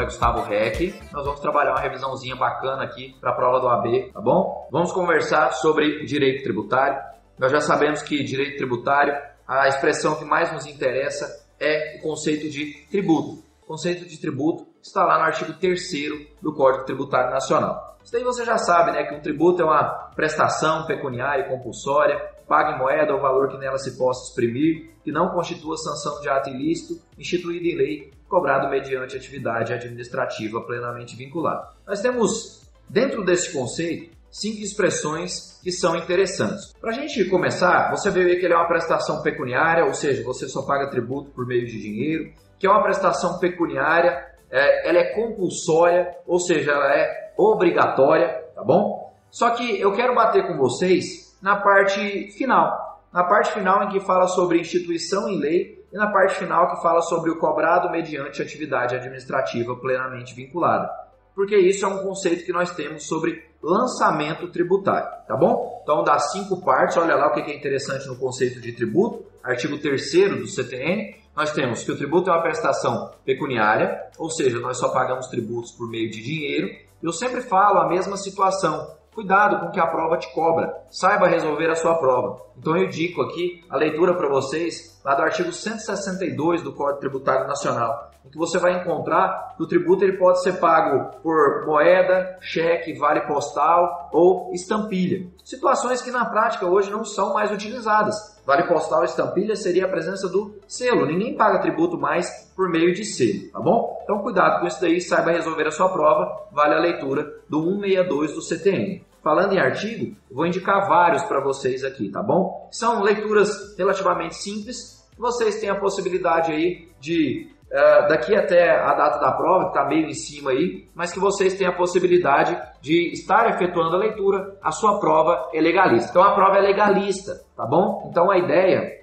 nome é Gustavo Reck. Nós vamos trabalhar uma revisãozinha bacana aqui para a prova do AB, tá bom? Vamos conversar sobre direito tributário. Nós já sabemos que direito tributário, a expressão que mais nos interessa é o conceito de tributo. O conceito de tributo está lá no artigo 3º do Código Tributário Nacional. Isso daí você já sabe, né, que um tributo é uma prestação pecuniária e compulsória, paga em moeda ou valor que nela se possa exprimir, que não constitua sanção de ato ilícito, instituído em lei, cobrado mediante atividade administrativa plenamente vinculada. Nós temos, dentro desse conceito, 5 expressões que são interessantes. Para a gente começar, você vai ver que ele é uma prestação pecuniária, ou seja, você só paga tributo por meio de dinheiro, que é uma prestação pecuniária, ela é compulsória, ou seja, ela é obrigatória, tá bom? Só que eu quero bater com vocês na parte final. Na parte final em que fala sobre instituição em lei e na parte final que fala sobre o cobrado mediante atividade administrativa plenamente vinculada. Porque isso é um conceito que nós temos sobre lançamento tributário, tá bom? Então, das 5 partes, olha lá o que é interessante no conceito de tributo, artigo 3º do CTN, nós temos que o tributo é uma prestação pecuniária, ou seja, nós só pagamos tributos por meio de dinheiro. Eu sempre falo a mesma situação. Cuidado com o que a prova te cobra. Saiba resolver a sua prova. Então eu indico aqui a leitura para vocês lá do artigo 162 do Código Tributário Nacional, em que você vai encontrar que o tributo ele pode ser pago por moeda, cheque, vale postal ou estampilha. Situações que na prática hoje não são mais utilizadas. Vale postal e estampilha seria a presença do selo. Ninguém paga tributo mais por meio de selo, tá bom? Então cuidado com isso daí, saiba resolver a sua prova. Vale a leitura do 162 do CTN. Falando em artigo, eu vou indicar vários para vocês aqui, tá bom? São leituras relativamente simples, que vocês têm a possibilidade aí de, daqui até a data da prova, que está meio em cima aí, mas que vocês têm a possibilidade de estar efetuando a leitura, a sua prova é legalista. Então a prova é legalista, tá bom? Então a ideia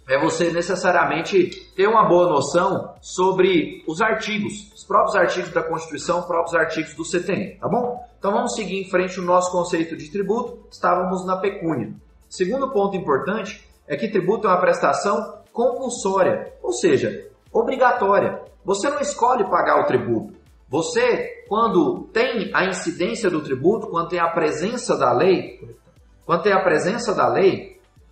é você necessariamente ter uma boa noção sobre os artigos, os próprios artigos da Constituição, os próprios artigos do CTN, tá bom? Então vamos seguir em frente no nosso conceito de tributo, estávamos na pecúnia. Segundo ponto importante é que tributo é uma prestação compulsória, ou seja, obrigatória. Você não escolhe pagar o tributo. Você, quando tem a incidência do tributo, quando tem a presença da lei,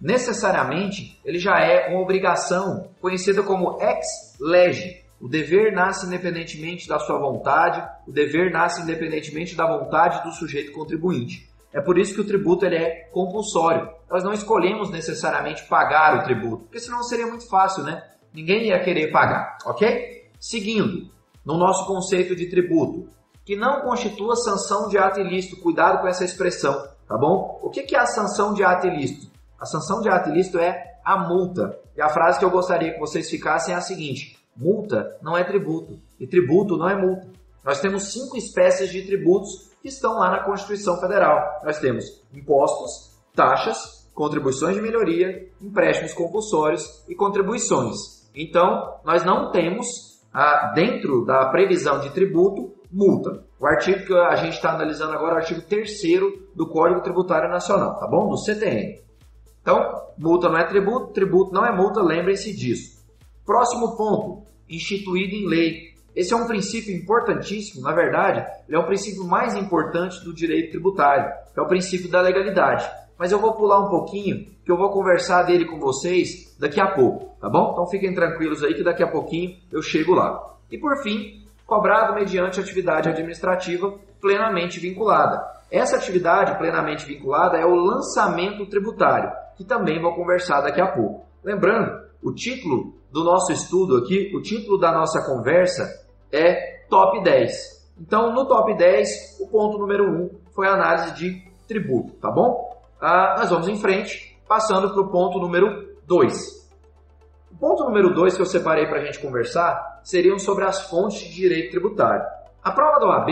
necessariamente ele já é uma obrigação, conhecida como ex lege. O dever nasce independentemente da sua vontade, o dever nasce independentemente da vontade do sujeito contribuinte. É por isso que o tributo ele é compulsório. Nós não escolhemos necessariamente pagar o tributo, porque senão seria muito fácil, né? Ninguém ia querer pagar, ok? Seguindo, no nosso conceito de tributo, que não constitua sanção de ato ilícito. Cuidado com essa expressão, tá bom? O que é a sanção de ato ilícito? A sanção de ato ilícito é a multa. E a frase que eu gostaria que vocês ficassem é a seguinte: multa não é tributo e tributo não é multa. Nós temos 5 espécies de tributos que estão lá na Constituição Federal. Nós temos impostos, taxas, contribuições de melhoria, empréstimos compulsórios e contribuições. Então, nós não temos, dentro da previsão de tributo, multa. O artigo que a gente está analisando agora é o artigo 3º do Código Tributário Nacional, tá bom? Do CTN. Então, multa não é tributo, tributo não é multa, lembrem-se disso. Próximo ponto, instituído em lei. Esse é um princípio importantíssimo, na verdade, ele é o princípio mais importante do direito tributário, que é o princípio da legalidade. Mas eu vou pular um pouquinho, que eu vou conversar dele com vocês daqui a pouco, tá bom? Então fiquem tranquilos aí que daqui a pouquinho eu chego lá. E por fim, cobrado mediante atividade administrativa plenamente vinculada. Essa atividade plenamente vinculada é o lançamento tributário, que também vou conversar daqui a pouco. Lembrando, o título do nosso estudo aqui, o título da nossa conversa é Top 10. Então, no Top 10, o ponto número 1 foi a análise de tributo, tá bom? Nós vamos em frente, passando para o ponto número 2. O ponto número 2 que eu separei para a gente conversar seriam sobre as fontes de direito tributário. A prova da OAB,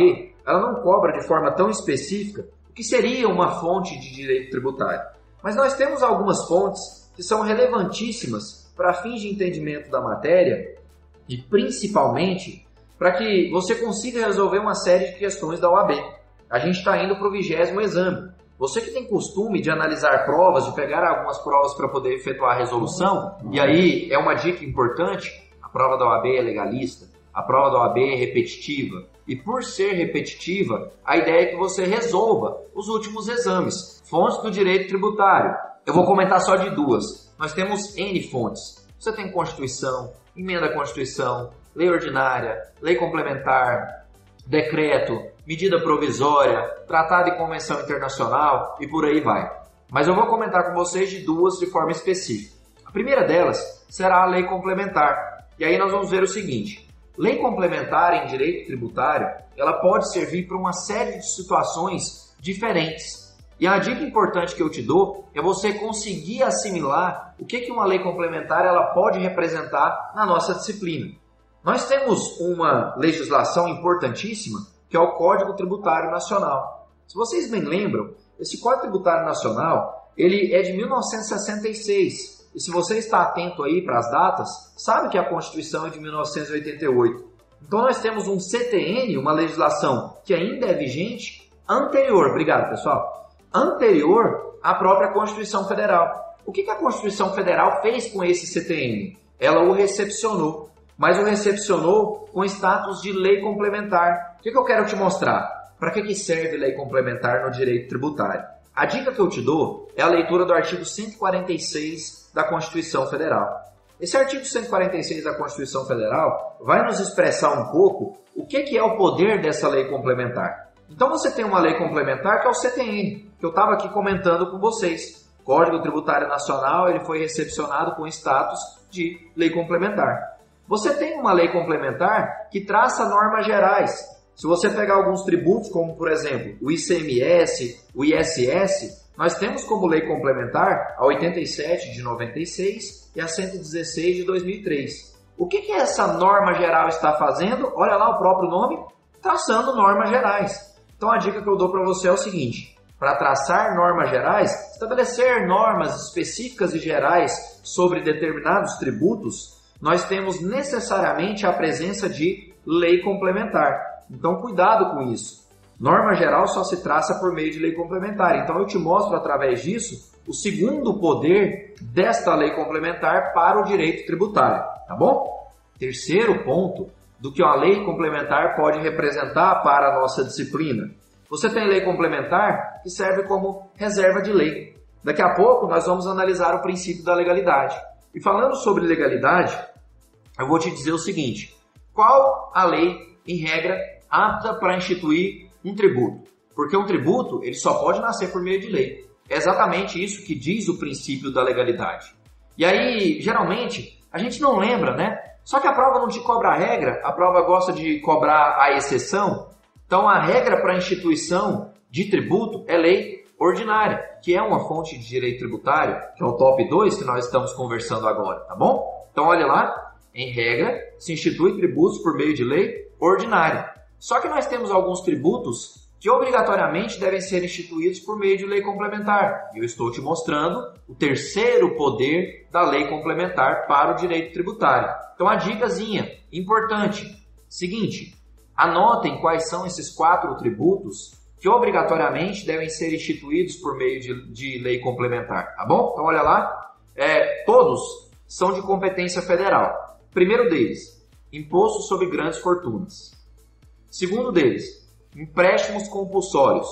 ela não cobra de forma tão específica o que seria uma fonte de direito tributário. Mas nós temos algumas fontes que são relevantíssimas para fins de entendimento da matéria e principalmente para que você consiga resolver uma série de questões da OAB. A gente está indo para o 20º exame. Você que tem costume de analisar provas, de pegar algumas provas para poder efetuar a resolução, e aí é uma dica importante, a prova da OAB é legalista, A prova da OAB é repetitiva. E por ser repetitiva, a ideia é que você resolva os últimos exames. Fontes do direito tributário. Eu vou comentar só de duas. Nós temos N fontes. Você tem Constituição, Emenda à Constituição, Lei Ordinária, Lei Complementar, Decreto, Medida Provisória, Tratado e Convenção Internacional e por aí vai. Mas eu vou comentar com vocês de duas de forma específica. A primeira delas será a Lei Complementar. E aí nós vamos ver o seguinte. Lei complementar em direito tributário, ela pode servir para uma série de situações diferentes. E a dica importante que eu te dou é você conseguir assimilar o que uma lei complementar ela pode representar na nossa disciplina. Nós temos uma legislação importantíssima, que é o Código Tributário Nacional. Se vocês bem lembram, esse Código Tributário Nacional ele é de 1966. E se você está atento aí para as datas, sabe que a Constituição é de 1988. Então nós temos um CTN, uma legislação que ainda é vigente, anterior, obrigado pessoal, anterior à própria Constituição Federal. O que a Constituição Federal fez com esse CTN? Ela o recepcionou, mas o recepcionou com status de lei complementar. O que eu quero te mostrar? Para que serve lei complementar no direito tributário? A dica que eu te dou é a leitura do artigo 146 da Constituição Federal. Esse artigo 146 da Constituição Federal vai nos expressar um pouco o que é o poder dessa lei complementar. Então você tem uma lei complementar que é o CTN, que eu estava aqui comentando com vocês. Código Tributário Nacional ele foi recepcionado com status de lei complementar. Você tem uma lei complementar que traça normas gerais. Se você pegar alguns tributos, como por exemplo o ICMS, o ISS, nós temos como lei complementar a 87 de 96 e a 116 de 2003. O que essa norma geral está fazendo? Olha lá o próprio nome, traçando normas gerais. Então a dica que eu dou para você é o seguinte, para traçar normas gerais, estabelecer normas específicas e gerais sobre determinados tributos, nós temos necessariamente a presença de lei complementar. Então cuidado com isso. Norma geral só se traça por meio de lei complementar. Então eu te mostro através disso o segundo poder desta lei complementar para o direito tributário, tá bom? Terceiro ponto do que uma lei complementar pode representar para a nossa disciplina. Você tem lei complementar que serve como reserva de lei. Daqui a pouco nós vamos analisar o princípio da legalidade. E falando sobre legalidade, eu vou te dizer o seguinte, qual a lei, em regra, apta para instituir um tributo? Porque um tributo ele só pode nascer por meio de lei. É exatamente isso que diz o princípio da legalidade. E aí, geralmente, a gente não lembra, né? Só que a prova não te cobra a regra, a prova gosta de cobrar a exceção. Então, a regra para a instituição de tributo é lei ordinária, que é uma fonte de direito tributário, que é o top 2 que nós estamos conversando agora, tá bom? Então, olha lá, em regra, se institui tributos por meio de lei ordinária. Só que nós temos alguns tributos que obrigatoriamente devem ser instituídos por meio de lei complementar. E eu estou te mostrando o terceiro poder da lei complementar para o direito tributário. Então a dicasinha importante, seguinte, anotem quais são esses 4 tributos que obrigatoriamente devem ser instituídos por meio de lei complementar, tá bom? Então olha lá, todos são de competência federal. Primeiro deles, imposto sobre grandes fortunas. Segundo deles, empréstimos compulsórios.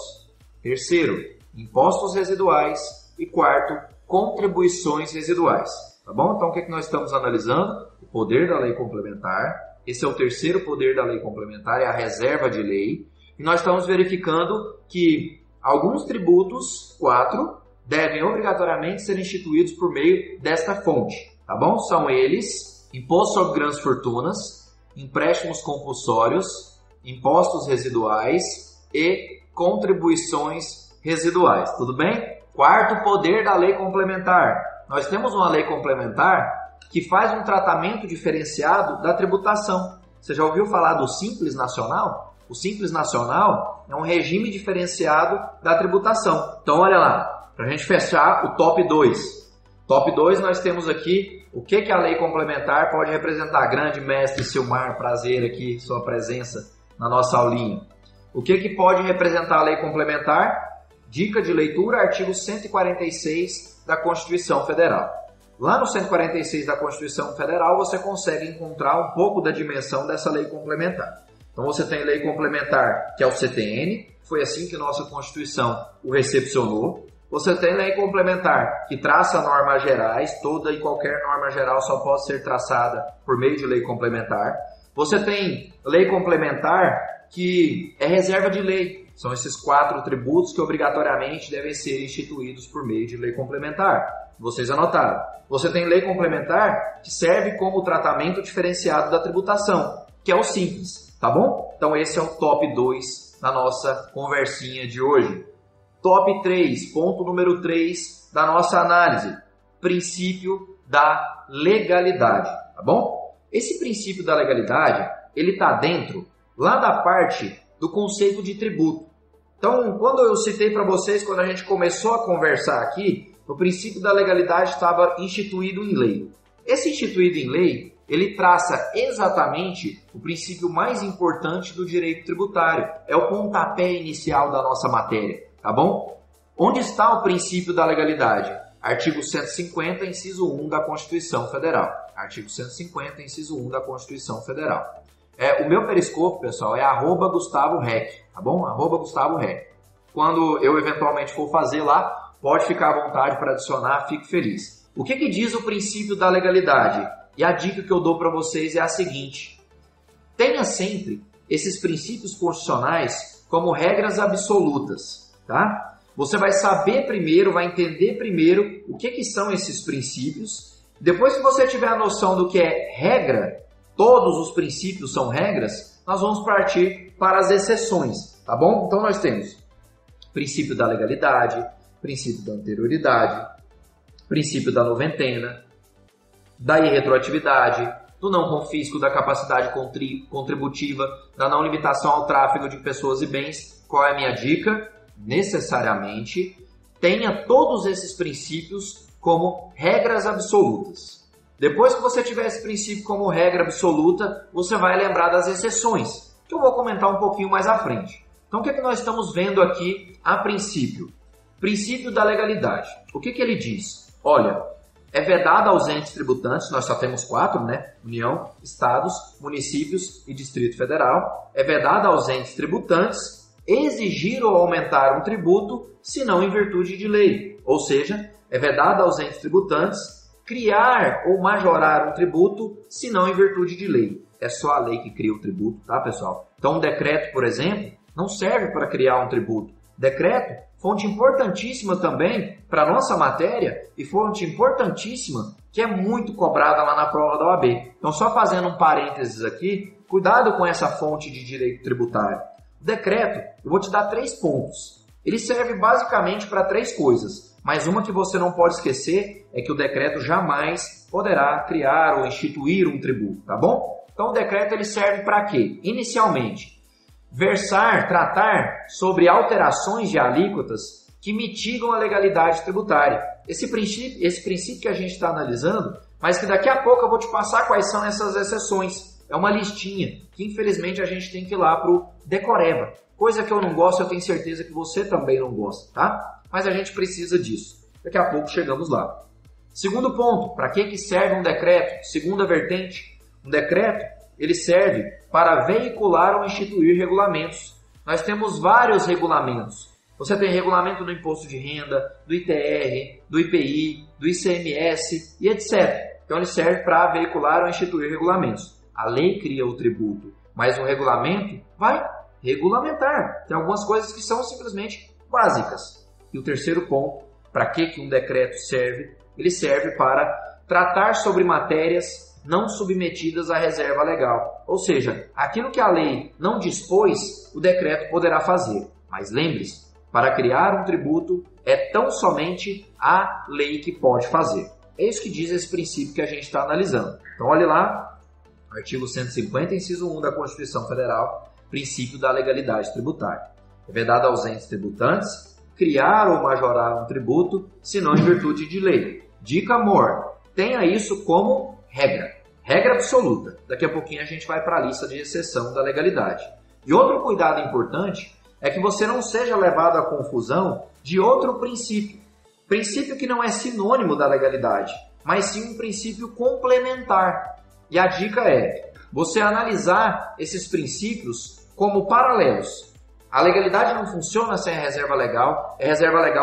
Terceiro, impostos residuais. E quarto, contribuições residuais. Tá bom? Então, o que nós estamos analisando? O poder da lei complementar. Esse é o terceiro poder da lei complementar, é a reserva de lei. E nós estamos verificando que alguns tributos, 4, devem obrigatoriamente ser instituídos por meio desta fonte. Tá bom? São eles, imposto sobre grandes fortunas, empréstimos compulsórios, impostos residuais e contribuições residuais, tudo bem? Quarto poder da lei complementar. Nós temos uma lei complementar que faz um tratamento diferenciado da tributação. Você já ouviu falar do Simples Nacional? O Simples Nacional é um regime diferenciado da tributação. Então, olha lá, para a gente fechar o top 2. Top 2 nós temos aqui o que a lei complementar pode representar. Grande mestre Silmar, prazer aqui, sua presença na nossa aulinha. O que pode representar a lei complementar? Dica de leitura, artigo 146 da Constituição Federal. lá no 146 da Constituição Federal você consegue encontrar um pouco da dimensão dessa lei complementar. Então você tem lei complementar, que é o CTN, foi assim que nossa Constituição o recepcionou. Você tem lei complementar, que traça normas gerais, toda e qualquer norma geral só pode ser traçada por meio de lei complementar. Você tem lei complementar, que é reserva de lei. São esses 4 tributos que obrigatoriamente devem ser instituídos por meio de lei complementar. Vocês anotaram. Você tem lei complementar que serve como tratamento diferenciado da tributação, que é o simples, tá bom? Então esse é o top 2 da nossa conversinha de hoje. Top 3, ponto número 3 da nossa análise, princípio da legalidade, tá bom? Esse princípio da legalidade, ele está dentro lá da parte do conceito de tributo. Então, quando eu citei para vocês, quando a gente começou a conversar aqui, o princípio da legalidade estava instituído em lei. Esse instituído em lei, ele traça exatamente o princípio mais importante do direito tributário. É o pontapé inicial da nossa matéria, tá bom? Onde está o princípio da legalidade? Artigo 150, inciso 1 da Constituição Federal. Artigo 150, inciso 1 da Constituição Federal. O meu periscopo, pessoal, é @GustavoRec, tá bom? @GustavoRec. Quando eu eventualmente for fazer lá, pode ficar à vontade para adicionar, fico feliz. O que diz o princípio da legalidade? E a dica que eu dou para vocês é a seguinte: tenha sempre esses princípios constitucionais como regras absolutas, tá? Você vai saber primeiro, vai entender primeiro o que são esses princípios. Depois que você tiver a noção do que é regra, todos os princípios são regras, nós vamos partir para as exceções, tá bom? Então nós temos princípio da legalidade, princípio da anterioridade, princípio da noventena, da irretroatividade, do não confisco, da capacidade contributiva, da não limitação ao tráfego de pessoas e bens. Qual é a minha dica? Necessariamente tenha todos esses princípios como regras absolutas. Depois que você tiver esse princípio como regra absoluta, você vai lembrar das exceções, que eu vou comentar um pouquinho mais à frente. Então, o que nós estamos vendo aqui a princípio? Princípio da legalidade. O que ele diz? Olha, é vedado aos entes tributantes, nós só temos 4, né? União, Estados, Municípios e Distrito Federal. É vedado aos entes tributantes exigir ou aumentar um tributo, se não em virtude de lei. Ou seja, é vedado aos entes tributantes criar ou majorar um tributo, se não em virtude de lei. É só a lei que cria o tributo, tá, pessoal? Então, um decreto, por exemplo, não serve para criar um tributo. Decreto, fonte importantíssima também para a nossa matéria e fonte importantíssima que é muito cobrada lá na prova da OAB. Então, só fazendo um parênteses aqui, cuidado com essa fonte de direito tributário. O decreto, eu vou te dar 3 pontos. Ele serve basicamente para 3 coisas. Mas uma que você não pode esquecer é que o decreto jamais poderá criar ou instituir um tributo, tá bom? Então o decreto ele serve para quê? Inicialmente, tratar sobre alterações de alíquotas que mitigam a legalidade tributária. Esse princípio que a gente está analisando, mas que daqui a pouco eu vou te passar quais são essas exceções. É uma listinha que infelizmente a gente tem que ir lá para o decoreba. Coisa que eu não gosto, eu tenho certeza que você também não gosta, tá? Mas a gente precisa disso. Daqui a pouco chegamos lá. Segundo ponto, para que serve um decreto? Segunda vertente, um decreto ele serve para veicular ou instituir regulamentos. Nós temos vários regulamentos. Você tem regulamento do imposto de renda, do ITR, do IPI, do ICMS e etc. Então ele serve para veicular ou instituir regulamentos. A lei cria o tributo, mas o regulamento vai regulamentar. Tem algumas coisas que são simplesmente básicas. E o terceiro ponto, para que um decreto serve? Ele serve para tratar sobre matérias não submetidas à reserva legal. Ou seja, aquilo que a lei não dispôs, o decreto poderá fazer. Mas lembre-se, para criar um tributo é tão somente a lei que pode fazer. É isso que diz esse princípio que a gente está analisando. Então olhe lá, artigo 150, inciso 1 da Constituição Federal, princípio da legalidade tributária. É vedado aos entes tributantes criar ou majorar um tributo, se não em virtude de lei. Dica, amor, tenha isso como regra. Regra absoluta. Daqui a pouquinho a gente vai para a lista de exceção da legalidade. E outro cuidado importante é que você não seja levado à confusão de outro princípio. Princípio que não é sinônimo da legalidade. mas sim um princípio complementar. E a dica é você analisar esses princípios como paralelos. A legalidade não funciona sem a reserva legal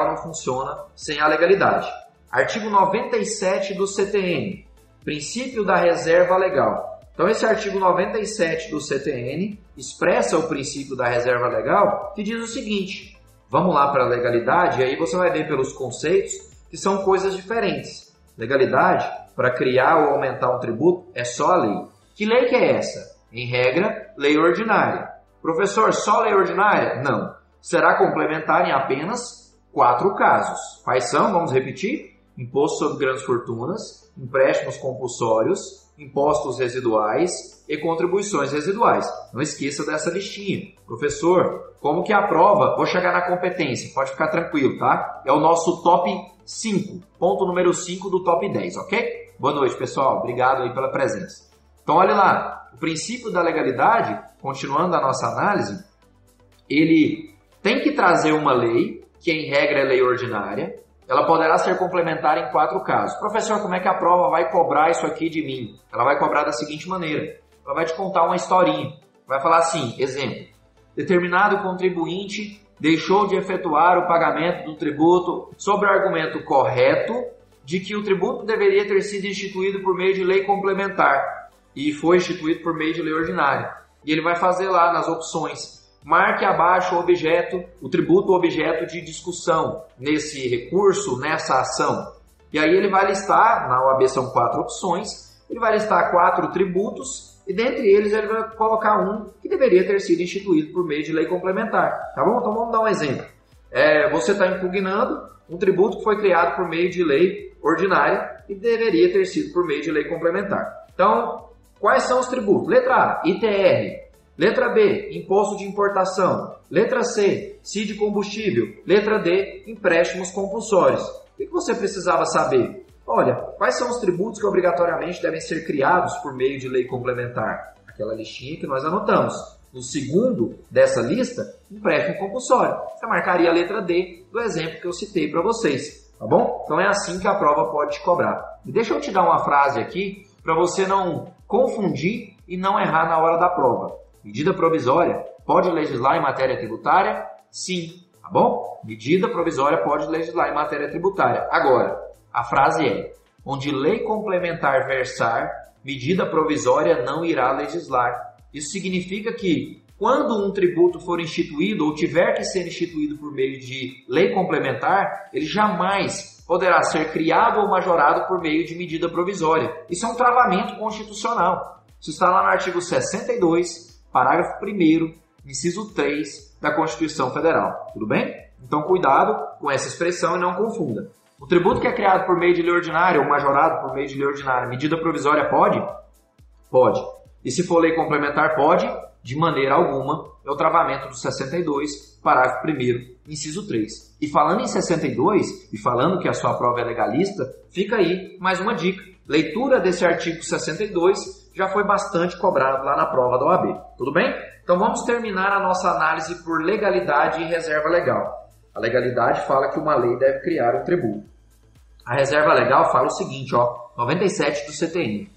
não funciona sem a legalidade. Artigo 97 do CTN, princípio da reserva legal. Então esse artigo 97 do CTN expressa o princípio da reserva legal, que diz o seguinte: vamos lá para a legalidade, e aí você vai ver pelos conceitos que são coisas diferentes. Legalidade, para criar ou aumentar um tributo, é só a lei. Que lei que é essa? Em regra, lei ordinária. Professor, só lei ordinária? Não. Será complementar em apenas 4 casos. Quais são? Vamos repetir. Imposto sobre grandes fortunas, empréstimos compulsórios, impostos residuais e contribuições residuais. Não esqueça dessa listinha. Professor, como que a prova? Vou chegar na competência, pode ficar tranquilo, tá? É o nosso top 5, ponto número 5 do top 10, ok? Boa noite, pessoal. Obrigado aí pela presença. Então, olha lá, o princípio da legalidade, continuando a nossa análise, ele tem que trazer uma lei, que em regra é lei ordinária. Ela poderá ser complementar em 4 casos. Professor, como é que a prova vai cobrar isso aqui de mim? Ela vai cobrar da seguinte maneira. Ela vai te contar uma historinha. Vai falar assim, exemplo, determinado contribuinte deixou de efetuar o pagamento do tributo sob o argumento correto de que o tributo deveria ter sido instituído por meio de lei complementar e foi instituído por meio de lei ordinária. E ele vai fazer lá nas opções: marque abaixo o tributo objeto de discussão nesse recurso, nessa ação. E aí ele vai listar, na OAB são 4 opções, ele vai listar 4 tributos e dentre eles ele vai colocar um que deveria ter sido instituído por meio de lei complementar. Tá bom? Então vamos dar um exemplo. Você está impugnando um tributo que foi criado por meio de lei ordinária e deveria ter sido por meio de lei complementar. Então, quais são os tributos? Letra A, ITR. Letra B, imposto de importação. Letra C, CID combustível. Letra D, empréstimos compulsórios. O que você precisava saber? Olha, quais são os tributos que obrigatoriamente devem ser criados por meio de lei complementar? Aquela listinha que nós anotamos. No segundo dessa lista, empréstimo compulsório. Você marcaria a letra D do exemplo que eu citei para vocês. Tá bom? Então é assim que a prova pode te cobrar. E deixa eu te dar uma frase aqui para você não confundir e não errar na hora da prova. Medida provisória pode legislar em matéria tributária? Sim, tá bom? Medida provisória pode legislar em matéria tributária. Agora, a frase é: onde lei complementar versar, medida provisória não irá legislar. Isso significa que, quando um tributo for instituído ou tiver que ser instituído por meio de lei complementar, ele jamais poderá ser criado ou majorado por meio de medida provisória. Isso é um travamento constitucional. Isso está lá no artigo 62, parágrafo 1º, inciso 3 da Constituição Federal. Tudo bem? Então, cuidado com essa expressão e não confunda. O tributo que é criado por meio de lei ordinária ou majorado por meio de lei ordinária, medida provisória pode? Pode. E se for lei complementar, pode? De maneira alguma. É o travamento do 62, parágrafo 1º, inciso 3. E falando em 62, e falando que a sua prova é legalista, fica aí mais uma dica. Leitura desse artigo 62 já foi bastante cobrado lá na prova da OAB. Tudo bem? Então vamos terminar a nossa análise por legalidade e reserva legal. A legalidade fala que uma lei deve criar um tributo. A reserva legal fala o seguinte, 97 do CTN.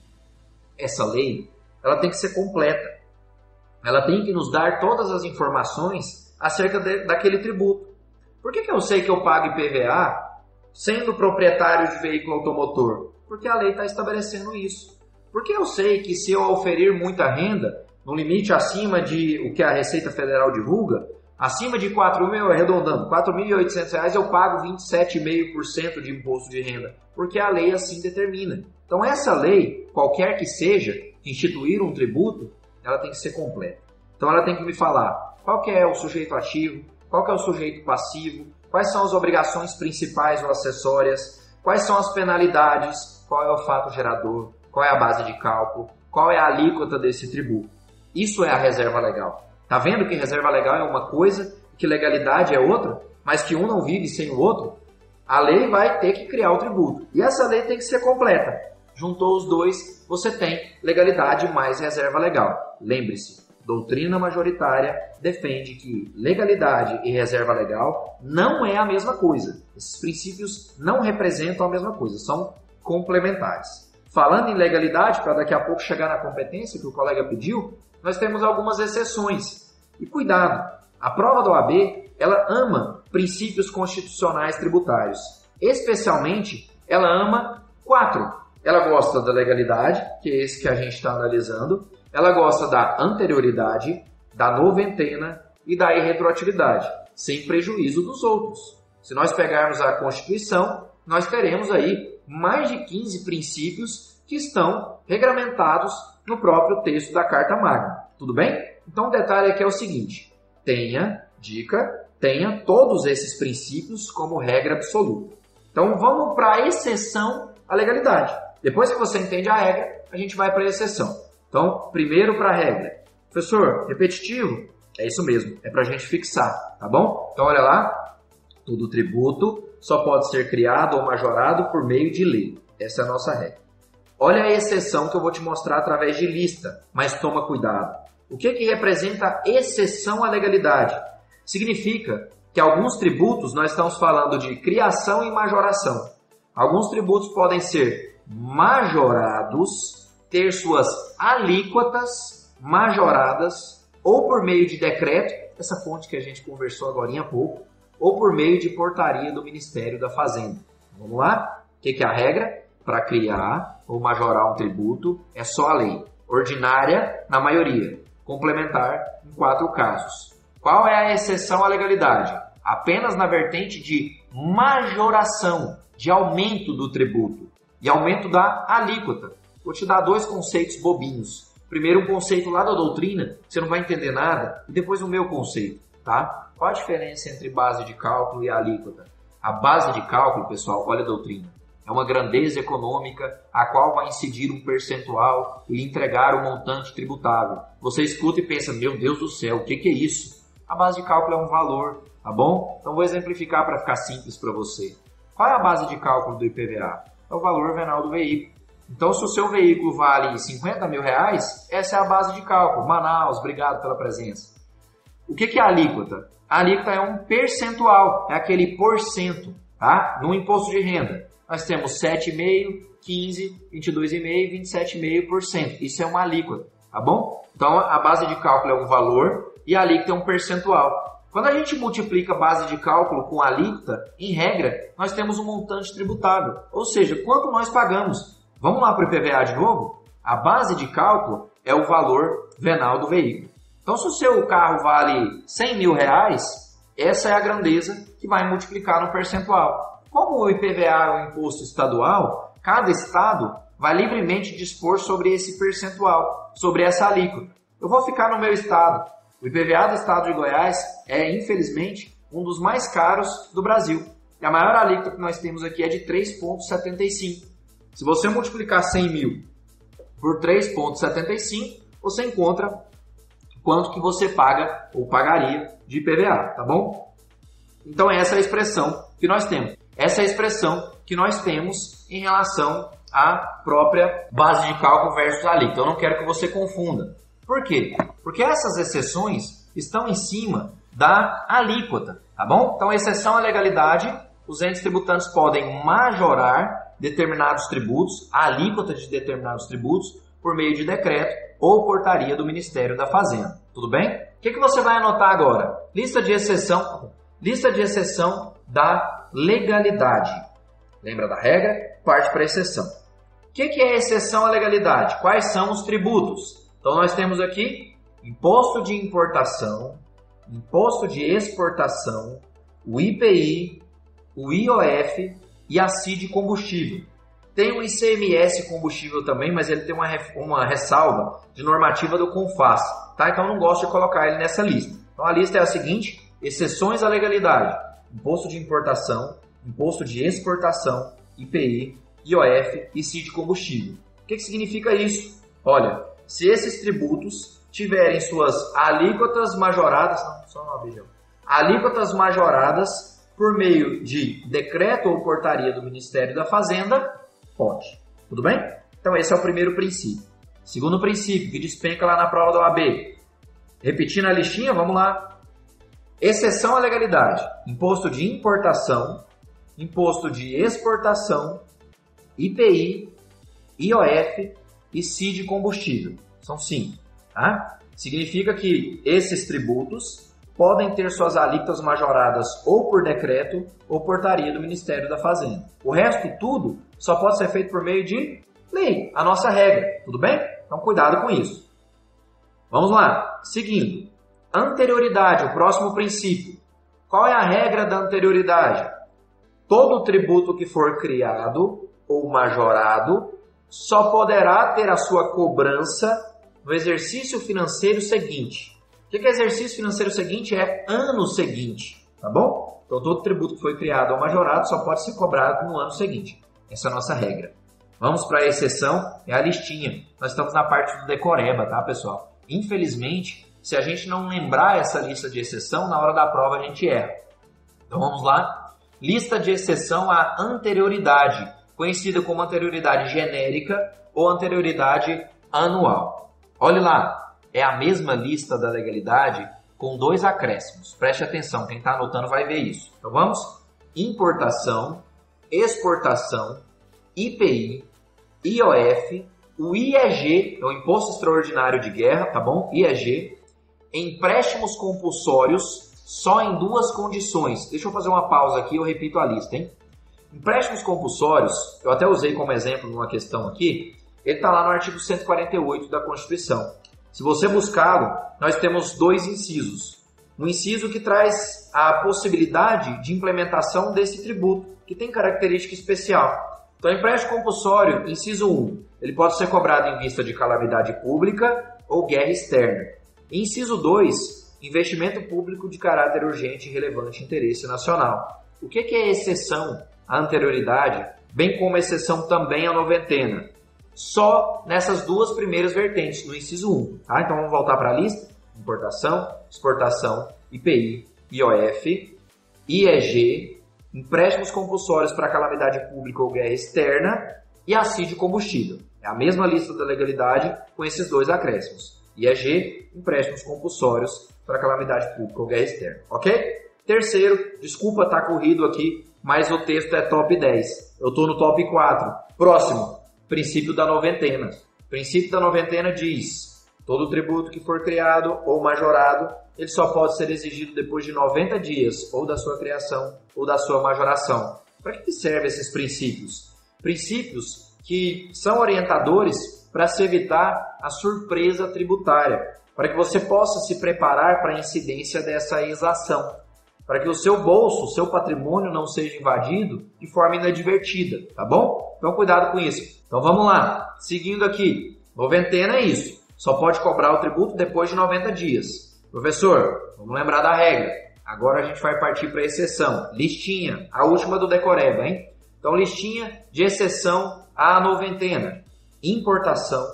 Essa lei, ela tem que ser completa. Ela tem que nos dar todas as informações acerca daquele tributo. Por que eu sei que eu pago IPVA sendo proprietário de veículo automotor? Porque a lei está estabelecendo isso. Por que eu sei que se eu oferir muita renda, no limite acima de o que a Receita Federal divulga, acima de arredondando, R$ 4.800 eu pago 27,5% de imposto de renda? Porque a lei assim determina. Então essa lei, qualquer que seja, instituir um tributo, ela tem que ser completa. Então ela tem que me falar qual que é o sujeito ativo, qual que é o sujeito passivo, quais são as obrigações principais ou acessórias, quais são as penalidades, qual é o fato gerador, qual é a base de cálculo, qual é a alíquota desse tributo. Isso é a reserva legal. Tá vendo que reserva legal é uma coisa, que legalidade é outra, mas que um não vive sem o outro? A lei vai ter que criar o tributo. E essa lei tem que ser completa. Juntou os dois, você tem legalidade mais reserva legal. Lembre-se, doutrina majoritária defende que legalidade e reserva legal não é a mesma coisa. Esses princípios não representam a mesma coisa, são complementares. Falando em legalidade, para daqui a pouco chegar na competência que o colega pediu, nós temos algumas exceções. E cuidado, a prova da OAB, ela ama princípios constitucionais tributários. Especialmente, ela ama 4. Ela gosta da legalidade, que é esse que a gente está analisando. Ela gosta da anterioridade, da noventena e da irretroatividade, sem prejuízo dos outros. Se nós pegarmos a Constituição, nós teremos aí mais de 15 princípios que estão regramentados no próprio texto da Carta Magna. Tudo bem? Então o detalhe aqui é o seguinte, tenha todos esses princípios como regra absoluta. Então vamos para a exceção à legalidade. Depois que você entende a regra, a gente vai para a exceção. Então, primeiro para a regra. Professor, repetitivo? É isso mesmo, é para a gente fixar, tá bom? Então olha lá, todo tributo só pode ser criado ou majorado por meio de lei. Essa é a nossa regra. Olha a exceção que eu vou te mostrar através de lista, mas toma cuidado. O que representa exceção à legalidade? Significa que alguns tributos nós estamos falando de criação e majoração. Alguns tributos podem ser majorados, ter suas alíquotas majoradas, ou por meio de decreto, essa fonte que a gente conversou agora há pouco, ou por meio de portaria do Ministério da Fazenda. Vamos lá? O que é a regra? Para criar ou majorar um tributo é só a lei. Ordinária, na maioria. Complementar, em 4 casos. Qual é a exceção à legalidade? Apenas na vertente de majoração, de aumento do tributo e aumento da alíquota. Vou te dar 2 conceitos bobinhos. Primeiro um conceito lá da doutrina, que você não vai entender nada, e depois o meu conceito, tá? Qual a diferença entre base de cálculo e alíquota? A base de cálculo, pessoal, olha a doutrina, é uma grandeza econômica a qual vai incidir um percentual e entregar o montante tributável. Você escuta e pensa, meu Deus do céu, o que é isso? A base de cálculo é um valor, tá bom? Então vou exemplificar para ficar simples para você. Qual é a base de cálculo do IPVA? É o valor venal do veículo. Então, se o seu veículo vale 50 mil reais, essa é a base de cálculo. Manaus, obrigado pela presença. O que é a alíquota? A alíquota é um percentual, é aquele porcento, tá? No imposto de renda. Nós temos 7,5%, 15%, 22,5% e 27,5%. Isso é uma alíquota, tá bom? Então, a base de cálculo é um valor e a alíquota é um percentual. Quando a gente multiplica a base de cálculo com a alíquota, em regra, nós temos um montante tributável. Ou seja, quanto nós pagamos. Vamos lá para o IPVA de novo? A base de cálculo é o valor venal do veículo. Então, se o seu carro vale 100 mil reais, essa é a grandeza que vai multiplicar no percentual. Como o IPVA é um imposto estadual, cada estado vai livremente dispor sobre esse percentual, sobre essa alíquota. Eu vou ficar no meu estado. O IPVA do estado de Goiás é, infelizmente, um dos mais caros do Brasil. E a maior alíquota que nós temos aqui é de 3,75. Se você multiplicar 100 mil por 3,75, você encontra quanto que você paga ou pagaria de IPVA, tá bom? Então essa é a expressão que nós temos. Essa é a expressão que nós temos em relação à própria base de cálculo versus alíquota. Eu não quero que você confunda. Por quê? Porque essas exceções estão em cima da alíquota, tá bom? Então, exceção à legalidade, os entes tributantes podem majorar determinados tributos, a alíquota de determinados tributos, por meio de decreto ou portaria do Ministério da Fazenda. Tudo bem? O que você vai anotar agora? Lista de exceção da legalidade. Lembra da regra? Parte para a exceção. O que é exceção à legalidade? Quais são os tributos? Então, nós temos aqui imposto de importação, imposto de exportação, o IPI, o IOF e a CID combustível. Tem o ICMS combustível também, mas ele tem uma ressalva de normativa do CONFAS, tá? Então, eu não gosto de colocar ele nessa lista. Então, a lista é a seguinte: exceções à legalidade, imposto de importação, imposto de exportação, IPI, IOF e CID combustível. O que significa isso? Olha, se esses tributos tiverem suas alíquotas majoradas, alíquotas majoradas por meio de decreto ou portaria do Ministério da Fazenda, pode. Tudo bem? Então esse é o primeiro princípio. Segundo princípio, que despenca lá na prova da OAB. Repetindo a listinha, vamos lá. Exceção à legalidade. Imposto de importação, imposto de exportação, IPI, IOF e CID combustível. São 5. Tá? Significa que esses tributos podem ter suas alíquotas majoradas ou por decreto ou portaria do Ministério da Fazenda. O resto tudo só pode ser feito por meio de lei, a nossa regra. Tudo bem? Então cuidado com isso. Vamos lá. Seguindo. Anterioridade, o próximo princípio. Qual é a regra da anterioridade? Todo tributo que for criado ou majorado só poderá ter a sua cobrança no exercício financeiro seguinte. O que é exercício financeiro seguinte? É ano seguinte, tá bom? Então todo tributo que foi criado ou majorado só pode ser cobrado no ano seguinte. Essa é a nossa regra. Vamos para a exceção, é a listinha. Nós estamos na parte do decoreba, tá, pessoal? Infelizmente, se a gente não lembrar essa lista de exceção, na hora da prova a gente erra. Então vamos lá. Lista de exceção à anterioridade, conhecida como anterioridade genérica ou anterioridade anual. Olhe lá, é a mesma lista da legalidade com 2 acréscimos. Preste atenção, quem está anotando vai ver isso. Então vamos? Importação, exportação, IPI, IOF, o IEG, é o Imposto Extraordinário de Guerra, tá bom? IEG, empréstimos compulsórios só em 2 condições. Deixa eu fazer uma pausa aqui e eu repito a lista, hein? Empréstimos compulsórios, eu até usei como exemplo numa questão aqui, ele está lá no artigo 148 da Constituição. Se você buscá-lo, nós temos 2 incisos. Um inciso que traz a possibilidade de implementação desse tributo, que tem característica especial. Então, empréstimo compulsório, inciso 1, ele pode ser cobrado em vista de calamidade pública ou guerra externa. Inciso 2, investimento público de caráter urgente e relevante interesse nacional. O que é exceção à anterioridade, bem como exceção também à noventena? Só nessas 2 primeiras vertentes, no inciso 1. Tá? Então vamos voltar para a lista. Importação, exportação, IPI, IOF, IEG, empréstimos compulsórios para calamidade pública ou guerra externa e a CID combustível. É a mesma lista da legalidade com esses 2 acréscimos. IEG, empréstimos compulsórios para calamidade pública ou guerra externa. Ok? Terceiro, desculpa estar corrido aqui, mas o texto é top 10. Eu estou no top 4. Próximo, princípio da noventena. O princípio da noventena diz: todo tributo que for criado ou majorado, ele só pode ser exigido depois de 90 dias, ou da sua criação, ou da sua majoração. Para que servem esses princípios? Princípios que são orientadores para se evitar a surpresa tributária, para que você possa se preparar para a incidência dessa exação, para que o seu bolso, o seu patrimônio não seja invadido de forma inadvertida, tá bom? Então cuidado com isso. Então vamos lá, seguindo aqui, noventena é isso, só pode cobrar o tributo depois de 90 dias. Professor, vamos lembrar da regra. Agora a gente vai partir para a exceção. Listinha, a última do decoreba, hein? Então, listinha de exceção à noventena. Importação,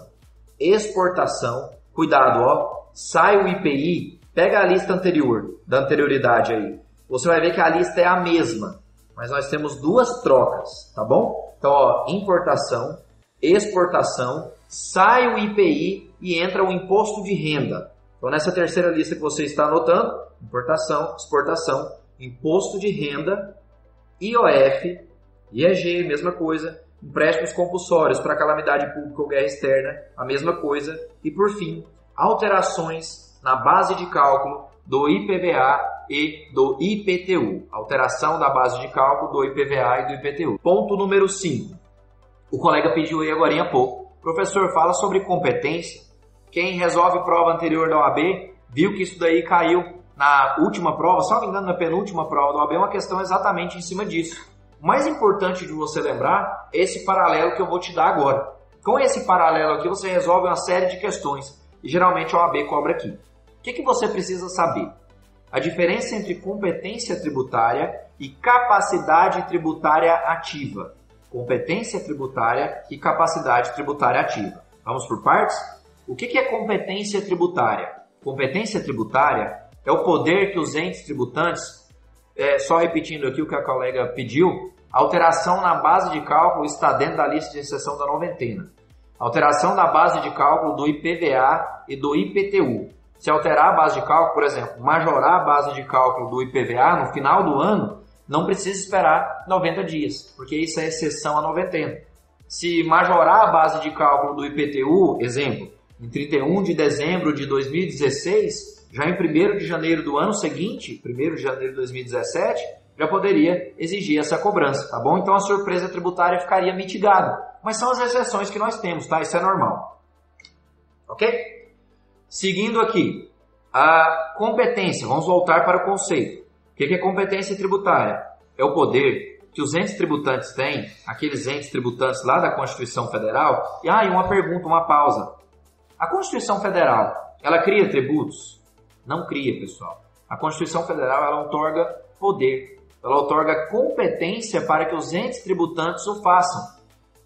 exportação, cuidado, ó, sai o IPI, pega a lista anterior, da anterioridade aí. Você vai ver que a lista é a mesma, mas nós temos 2 trocas, tá bom? Então, ó, importação, exportação, sai o IPI e entra o imposto de renda. Então, nessa terceira lista que você está anotando, importação, exportação, imposto de renda, IOF, IEG, mesma coisa, empréstimos compulsórios para calamidade pública ou guerra externa, a mesma coisa, e por fim, alterações na base de cálculo do IPVA e do IPTU. Alteração da base de cálculo do IPVA e do IPTU. Ponto número 5. O colega pediu aí agora há pouco. Professor, fala sobre competência. Quem resolve prova anterior da OAB viu que isso daí caiu na última prova, se não me engano, na penúltima prova da OAB, é uma questão exatamente em cima disso. O mais importante de você lembrar é esse paralelo que eu vou te dar agora. Com esse paralelo aqui, você resolve uma série de questões e geralmente a OAB cobra aqui. O que você precisa saber? A diferença entre competência tributária e capacidade tributária ativa. Competência tributária e capacidade tributária ativa. Vamos por partes? O que é competência tributária? Competência tributária é o poder que os entes tributantes, só repetindo aqui o que a colega pediu, a alteração na base de cálculo está dentro da lista de exceção da noventena. Alteração da base de cálculo do IPVA e do IPTU. Se alterar a base de cálculo, por exemplo, majorar a base de cálculo do IPVA no final do ano, não precisa esperar 90 dias, porque isso é exceção à noventena. se majorar a base de cálculo do IPTU, exemplo, em 31 de dezembro de 2016, já em 1º de janeiro do ano seguinte, 1º de janeiro de 2017, já poderia exigir essa cobrança, tá bom? Então a surpresa tributária ficaria mitigada. Mas são as exceções que nós temos, tá? Isso é normal. Ok? Seguindo aqui, a competência. Vamos voltar para o conceito. O que é competência tributária? É o poder que os entes tributantes têm, aqueles entes tributantes lá da Constituição Federal. E uma pergunta, uma pausa. A Constituição Federal, ela cria tributos? Não cria, pessoal. A Constituição Federal, ela outorga poder. Ela outorga competência para que os entes tributantes o façam.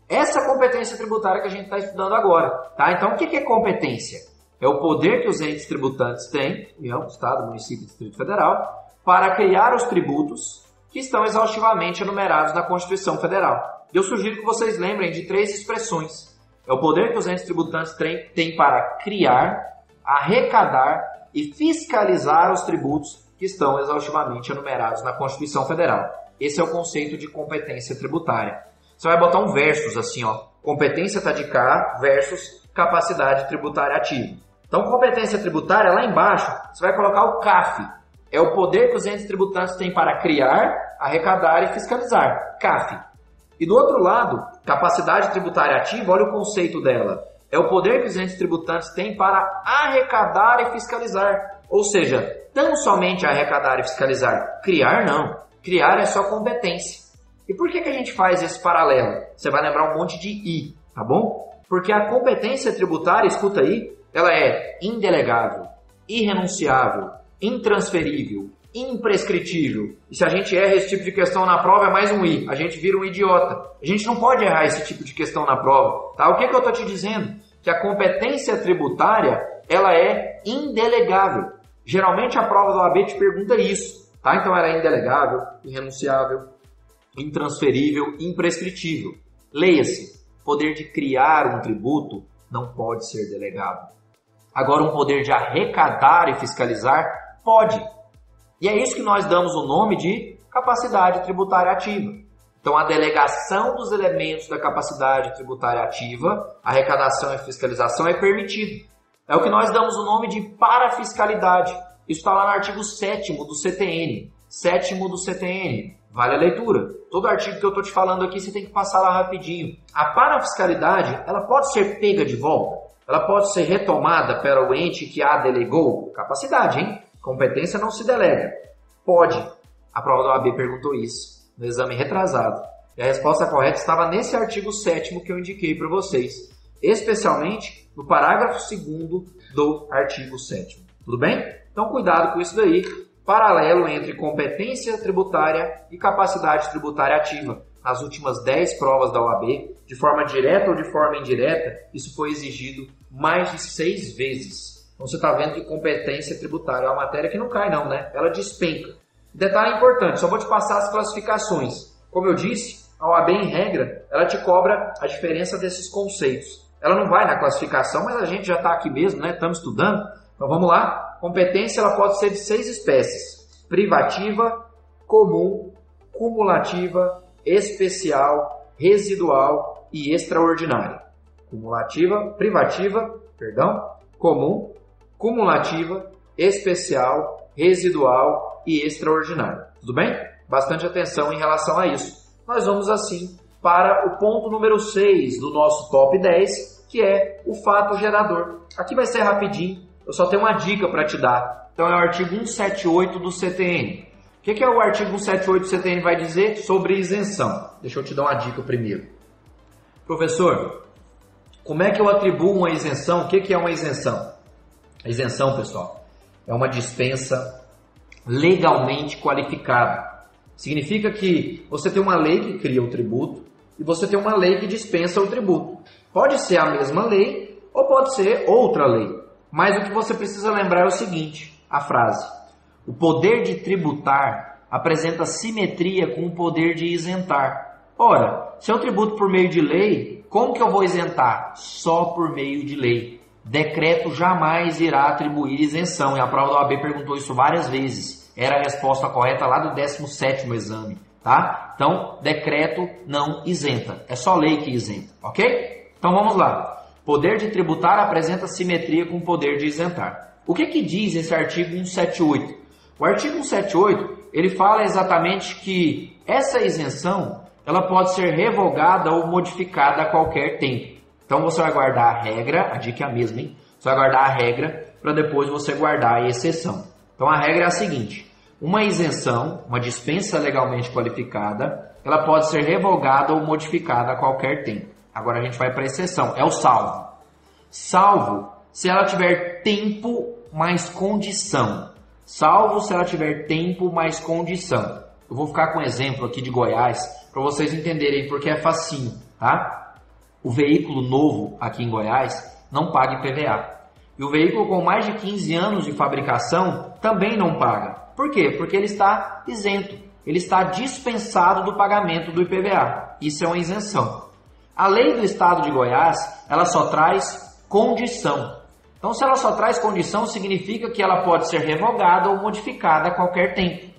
Essa competência tributária que a gente está estudando agora. Tá? Então, o que é competência? É o poder que os entes tributantes têm, União, Estado, Município e Distrito Federal, para criar os tributos que estão exaustivamente enumerados na Constituição Federal. Eu sugiro que vocês lembrem de 3 expressões. É o poder que os entes tributantes têm para criar, arrecadar e fiscalizar os tributos que estão exaustivamente enumerados na Constituição Federal. Esse é o conceito de competência tributária. Você vai botar um versus assim, ó. Competência está de cá versus capacidade tributária ativa. Então, competência tributária, lá embaixo, você vai colocar o CAF. É o poder que os entes tributantes têm para criar, arrecadar e fiscalizar. CAF. E do outro lado, capacidade tributária ativa, olha o conceito dela. É o poder que os entes tributantes têm para arrecadar e fiscalizar. Ou seja, tão somente arrecadar e fiscalizar. Criar, não. Criar é só competência. E por que a gente faz esse paralelo? Você vai lembrar um monte de I, tá bom? Porque a competência tributária, escuta aí, ela é indelegável, irrenunciável, intransferível, imprescritível. E se a gente erra esse tipo de questão na prova, é mais um I. A gente vira um idiota. A gente não pode errar esse tipo de questão na prova. Tá? O que eu estou te dizendo? Que a competência tributária, ela é indelegável. Geralmente a prova do OAB te pergunta isso. Tá? Então ela é indelegável, irrenunciável, intransferível, imprescritível. Leia-se, poder de criar um tributo não pode ser delegado. Agora, um poder de arrecadar e fiscalizar pode. E é isso que nós damos o nome de capacidade tributária ativa. Então, a delegação dos elementos da capacidade tributária ativa, arrecadação e fiscalização é permitido. É o que nós damos o nome de parafiscalidade. Isso está lá no artigo 7º do CTN. 7º do CTN. Vale a leitura. Todo artigo que eu estou te falando aqui, você tem que passar lá rapidinho. A parafiscalidade, ela pode ser pega de volta? Ela pode ser retomada para o ente que a delegou? Capacidade, hein? Competência não se delega. Pode. A prova da OAB perguntou isso no exame retrasado. E a resposta correta estava nesse artigo 7º que eu indiquei para vocês. Especialmente no parágrafo 2º do artigo 7º. Tudo bem? Então, cuidado com isso daí. Paralelo entre competência tributária e capacidade tributária ativa. Nas últimas 10 provas da OAB, de forma direta ou de forma indireta, isso foi exigido mais de 6 vezes. Então você está vendo que competência tributária é uma matéria que não cai não, né? Ela despenca. Detalhe importante, só vou te passar as classificações. Como eu disse, a OAB em regra, ela te cobra a diferença desses conceitos. Ela não vai na classificação, mas a gente já está aqui mesmo, né? Estamos estudando. Então vamos lá. Competência ela pode ser de 6 espécies: privativa, comum, cumulativa, especial, residual e extraordinária. Privativa, comum, cumulativa, especial, residual e extraordinária. Tudo bem? Bastante atenção em relação a isso. Nós vamos assim para o ponto número 6 do nosso top 10, que é o fato gerador. Aqui vai ser rapidinho. Eu só tenho uma dica para te dar. Então é o artigo 178 do CTN. O que é o artigo 178 do CTN vai dizer sobre isenção? Deixa eu te dar uma dica primeiro. Professor, como é que eu atribuo uma isenção? O que é uma isenção? A isenção, pessoal, é uma dispensa legalmente qualificada. Significa que você tem uma lei que cria o tributo e você tem uma lei que dispensa o tributo. Pode ser a mesma lei ou pode ser outra lei. Mas o que você precisa lembrar é o seguinte, a frase: o poder de tributar apresenta simetria com o poder de isentar. Ora, se eu tributo por meio de lei, como que eu vou isentar? Só por meio de lei. Decreto jamais irá atribuir isenção. E a prova da OAB perguntou isso várias vezes. Era a resposta correta lá do 17º exame. tá? Então, decreto não isenta, é só lei que isenta, ok? Então vamos lá. Poder de tributar apresenta simetria com o poder de isentar. O que diz esse artigo 178? O artigo 178, ele fala exatamente que essa isenção, ela pode ser revogada ou modificada a qualquer tempo. Então você vai guardar a regra, a dica é a mesma, hein? Você vai guardar a regra para depois você guardar a exceção. Então a regra é a seguinte: uma isenção, uma dispensa legalmente qualificada, ela pode ser revogada ou modificada a qualquer tempo. Agora a gente vai para a exceção, é o salvo. Salvo se ela tiver tempo mais condição. Salvo se ela tiver tempo mais condição. Eu vou ficar com um exemplo aqui de Goiás para vocês entenderem porque é facinho, tá? O veículo novo aqui em Goiás não paga IPVA. E o veículo com mais de 15 anos de fabricação também não paga. Por quê? Porque ele está isento. Ele está dispensado do pagamento do IPVA. Isso é uma isenção. A lei do estado de Goiás, ela só traz condição. Então, se ela só traz condição, significa que ela pode ser revogada ou modificada a qualquer tempo.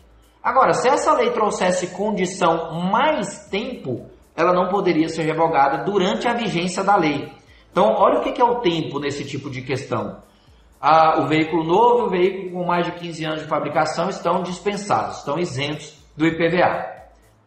Agora, se essa lei trouxesse condição mais tempo, ela não poderia ser revogada durante a vigência da lei. Então, olha o que é o tempo nesse tipo de questão. O veículo novo e o veículo com mais de 15 anos de fabricação estão dispensados, estão isentos do IPVA.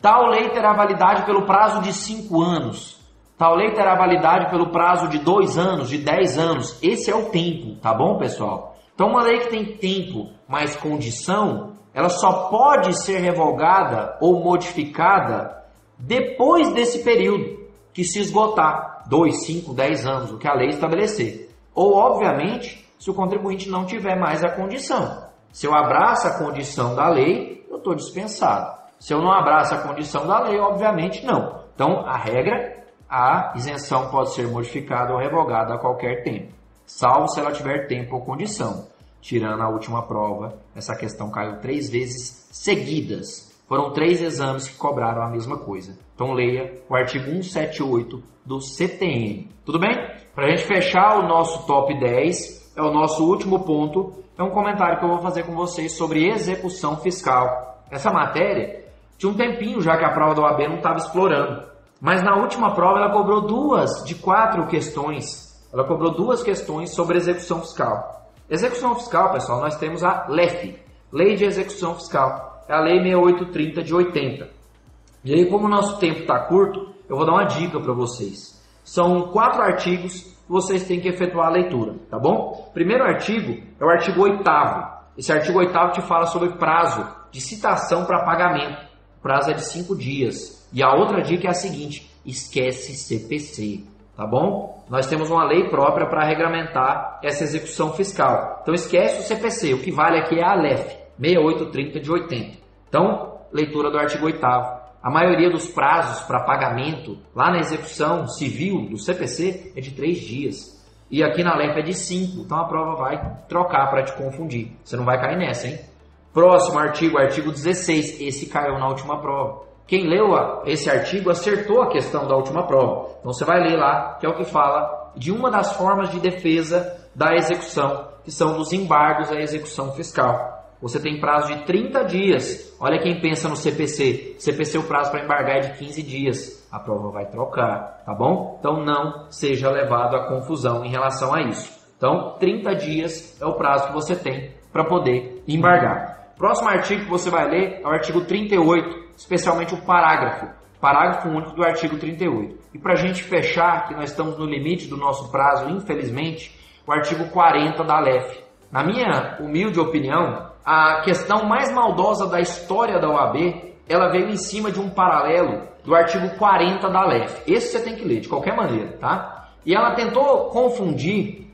Tal lei terá validade pelo prazo de 5 anos. Tal lei terá validade pelo prazo de 2 anos, de 10 anos. Esse é o tempo, tá bom, pessoal? Então, uma lei que tem tempo mais condição, ela só pode ser revogada ou modificada depois desse período que se esgotar. 2, 5, 10 anos, o que a lei estabelecer. Ou, obviamente, se o contribuinte não tiver mais a condição. Se eu abraço a condição da lei, eu estou dispensado. Se eu não abraço a condição da lei, obviamente não. Então, a regra, a isenção pode ser modificada ou revogada a qualquer tempo, salvo se ela tiver tempo ou condição. Tirando a última prova, essa questão caiu 3 vezes seguidas. Foram 3 exames que cobraram a mesma coisa. Então leia o artigo 178 do CTN. Tudo bem? Para a gente fechar o nosso top 10, é o nosso último ponto, é um comentário que eu vou fazer com vocês sobre execução fiscal. Essa matéria tinha um tempinho já que a prova da OAB não estava explorando. Mas na última prova ela cobrou 2 de 4 questões. Ela cobrou 2 questões sobre execução fiscal. Execução fiscal, pessoal, nós temos a LEF, Lei de Execução Fiscal. É a Lei 6830 de 80. E aí, como o nosso tempo está curto, eu vou dar uma dica para vocês. São 4 artigos que vocês têm que efetuar a leitura, tá bom? Primeiro artigo é o artigo 8º. Esse artigo 8º te fala sobre prazo de citação para pagamento. O prazo é de 5 dias. E a outra dica é a seguinte: esquece CPC, tá bom? Nós temos uma lei própria para reglamentar essa execução fiscal. Então esquece o CPC, o que vale aqui é a LEF, 6830 de 80. Então, leitura do artigo 8º. A maioria dos prazos para pagamento lá na execução civil do CPC é de 3 dias. E aqui na LEF é de 5, então a prova vai trocar para te confundir. Você não vai cair nessa, hein? Próximo artigo, artigo 16. Esse caiu na última prova. Quem leu esse artigo acertou a questão da última prova. Então você vai ler lá, que é o que fala de uma das formas de defesa da execução, que são dos embargos à execução fiscal. Você tem prazo de 30 dias. Olha quem pensa no CPC. CPC, o prazo para embargar é de 15 dias. A prova vai trocar, tá bom? Então não seja levado à confusão em relação a isso. Então 30 dias é o prazo que você tem para poder embargar. Próximo artigo que você vai ler é o artigo 38, especialmente o parágrafo único do artigo 38. E para a gente fechar, que nós estamos no limite do nosso prazo, infelizmente, o artigo 40 da LEF. Na minha humilde opinião, a questão mais maldosa da história da OAB, ela veio em cima de um paralelo do artigo 40 da LEF. Esse você tem que ler, de qualquer maneira, tá? E ela tentou confundir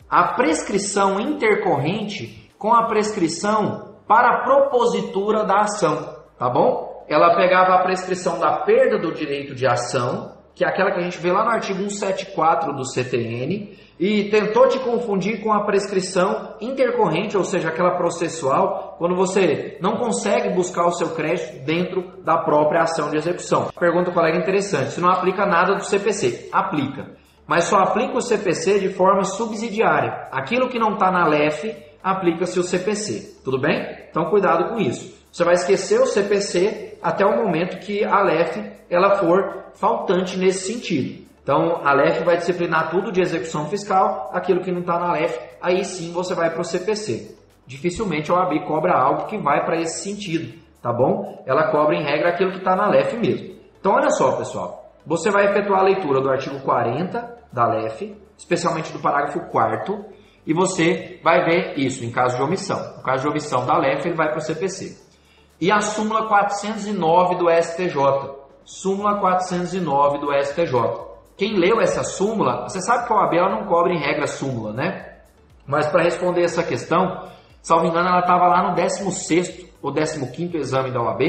a prescrição intercorrente com a prescrição para a propositura da ação, tá bom? Ela pegava a prescrição da perda do direito de ação, que é aquela que a gente vê lá no artigo 174 do CTN, e tentou te confundir com a prescrição intercorrente, ou seja, aquela processual, quando você não consegue buscar o seu crédito dentro da própria ação de execução. Pergunta, colega, interessante. Se não aplica nada do CPC. Aplica. Mas só aplica o CPC de forma subsidiária. Aquilo que não está na LEF, aplica-se o CPC. Tudo bem? Então, cuidado com isso. Você vai esquecer o CPC até o momento que a LEF ela for faltante nesse sentido. Então, a LEF vai disciplinar tudo de execução fiscal, aquilo que não está na LEF, aí sim você vai para o CPC. Dificilmente a OAB cobra algo que vai para esse sentido, tá bom? Ela cobra em regra aquilo que está na LEF mesmo. Então, olha só, pessoal, você vai efetuar a leitura do artigo 40 da LEF, especialmente do parágrafo 4º, e você vai ver isso em caso de omissão. No caso de omissão da LEF, ele vai para o CPC. E a súmula 409 do STJ. Súmula 409 do STJ. Quem leu essa súmula, você sabe que a OAB ela não cobra em regra súmula, né? Mas para responder essa questão, salvo engano, ela estava lá no 16º ou 15º exame da OAB,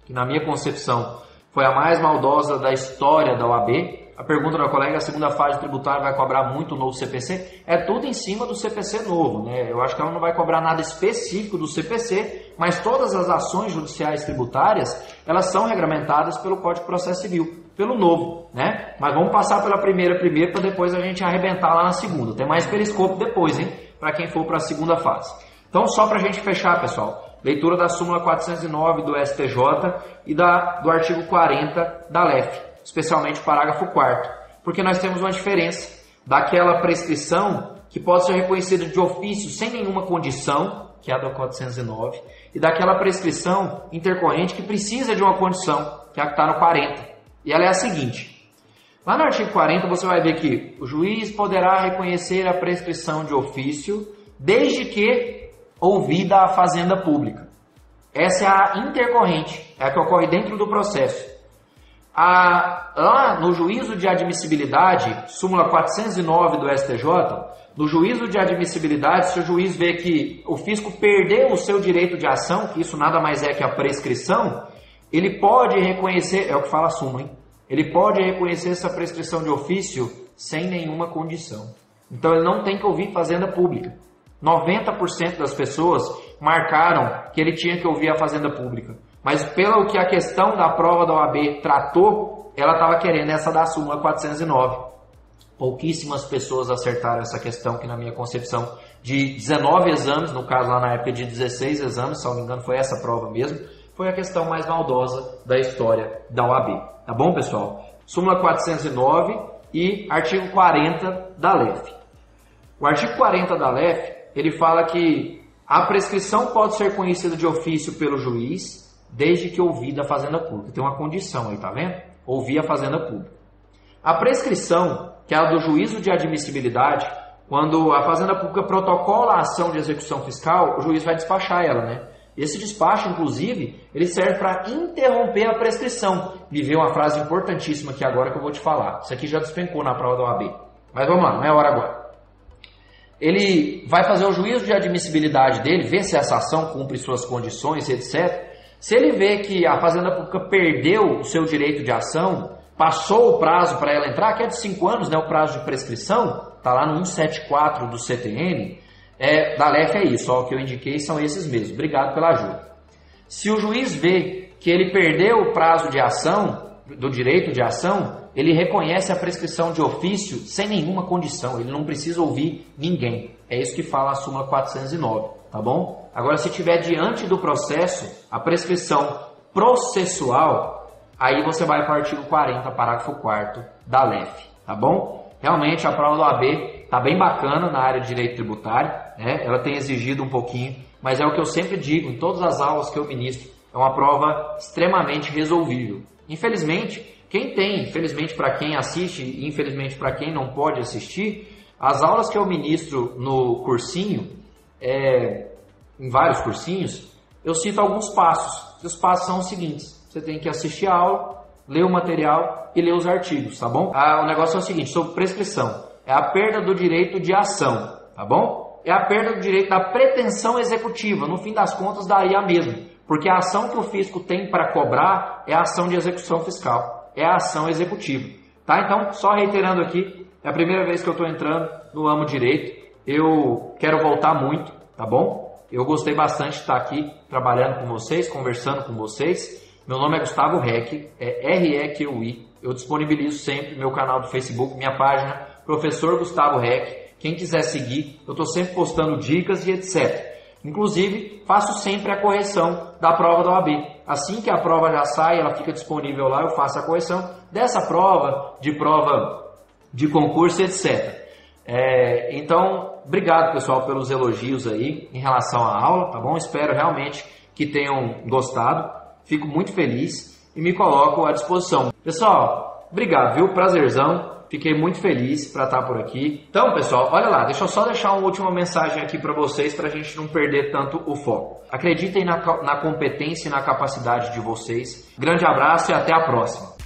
que na minha concepção foi a mais maldosa da história da OAB. A pergunta da colega, a segunda fase tributária vai cobrar muito o novo CPC? É tudo em cima do CPC novo, né? Eu acho que ela não vai cobrar nada específico do CPC, mas todas as ações judiciais tributárias, elas são regulamentadas pelo Código de Processo Civil, pelo novo, né? Mas vamos passar pela primeira primeiro, para depois a gente arrebentar lá na segunda. Tem mais periscope depois, hein? Para quem for para a segunda fase. Então, só para a gente fechar, pessoal, leitura da súmula 409 do STJ e do artigo 40 da LEF. Especialmente o parágrafo 4º, porque nós temos uma diferença daquela prescrição que pode ser reconhecida de ofício sem nenhuma condição, que é a da 409, e daquela prescrição intercorrente que precisa de uma condição, que é a que está no 40. E ela é a seguinte: lá no artigo 40 você vai ver que o juiz poderá reconhecer a prescrição de ofício desde que ouvida a fazenda pública. Essa é a intercorrente, é a que ocorre dentro do processo. Lá no juízo de admissibilidade, súmula 409 do STJ, no juízo de admissibilidade, se o juiz vê que o fisco perdeu o seu direito de ação, que isso nada mais é que a prescrição, ele pode reconhecer, é o que fala a súmula, hein? Ele pode reconhecer essa prescrição de ofício sem nenhuma condição. Então ele não tem que ouvir fazenda pública. 90% das pessoas marcaram que ele tinha que ouvir a fazenda pública. Mas pelo que a questão da prova da OAB tratou, ela estava querendo essa da súmula 409. Pouquíssimas pessoas acertaram essa questão, que na minha concepção, de 19 exames, no caso lá na época de 16 exames, se não me engano foi essa prova mesmo, foi a questão mais maldosa da história da OAB. Tá bom, pessoal? Súmula 409 e artigo 40 da LEF. O artigo 40 da LEF, ele fala que a prescrição pode ser conhecida de ofício pelo juiz, desde que ouvida a fazenda pública. Tem uma condição aí, tá vendo? Ouvir a fazenda pública. A prescrição, que é a do juízo de admissibilidade, quando a fazenda pública protocola a ação de execução fiscal, o juiz vai despachar ela, né? Esse despacho, inclusive, ele serve para interromper a prescrição. Me veio uma frase importantíssima aqui agora que eu vou te falar. Isso aqui já despencou na prova da OAB. Mas vamos lá, não é hora agora. Ele vai fazer o juízo de admissibilidade dele, ver se essa ação cumpre suas condições, etc. Se ele vê que a fazenda pública perdeu o seu direito de ação, passou o prazo para ela entrar, que é de 5 anos, né, o prazo de prescrição, está lá no 174 do CTN, da LEF é isso, ó, o que eu indiquei são esses mesmos. Obrigado pela ajuda. Se o juiz vê que ele perdeu o prazo de ação, do direito de ação, ele reconhece a prescrição de ofício sem nenhuma condição, ele não precisa ouvir ninguém. É isso que fala a súmula 409, tá bom? Agora, se tiver diante do processo a prescrição processual, aí você vai para o artigo 40, parágrafo 4º da LEF, tá bom? Realmente a prova do OAB está bem bacana na área de direito tributário, né? Ela tem exigido um pouquinho, mas é o que eu sempre digo em todas as aulas que eu ministro, é uma prova extremamente resolvível. Infelizmente, infelizmente para quem assiste e infelizmente para quem não pode assistir, as aulas que eu ministro no cursinho, em vários cursinhos, eu cito alguns passos. Os passos são os seguintes: você tem que assistir a aula, ler o material e ler os artigos, tá bom? O negócio é o seguinte, sobre prescrição, é a perda do direito de ação, tá bom? É a perda do direito da pretensão executiva, no fim das contas daria a mesma, porque a ação que o fisco tem para cobrar é a ação de execução fiscal, é a ação executiva, tá? Então, só reiterando aqui, é a primeira vez que eu estou entrando no amo direito, eu quero voltar muito, tá bom? Eu gostei bastante de estar aqui trabalhando com vocês, conversando com vocês. Meu nome é Gustavo Reck, é R-E-Q-U-I. Eu disponibilizo sempre meu canal do Facebook, minha página, Professor Gustavo Reck. Quem quiser seguir, eu estou sempre postando dicas e etc. Inclusive, faço sempre a correção da prova da OAB. Assim que a prova já sai, ela fica disponível lá, eu faço a correção dessa prova de concurso, etc. Então, obrigado, pessoal, pelos elogios aí em relação à aula, tá bom? Espero realmente que tenham gostado. Fico muito feliz e me coloco à disposição. Pessoal, obrigado, viu? Prazerzão. Fiquei muito feliz para estar por aqui. Então, pessoal, olha lá, deixa eu só deixar uma última mensagem aqui para vocês para a gente não perder tanto o foco. Acreditem na competência e na capacidade de vocês. Grande abraço e até a próxima.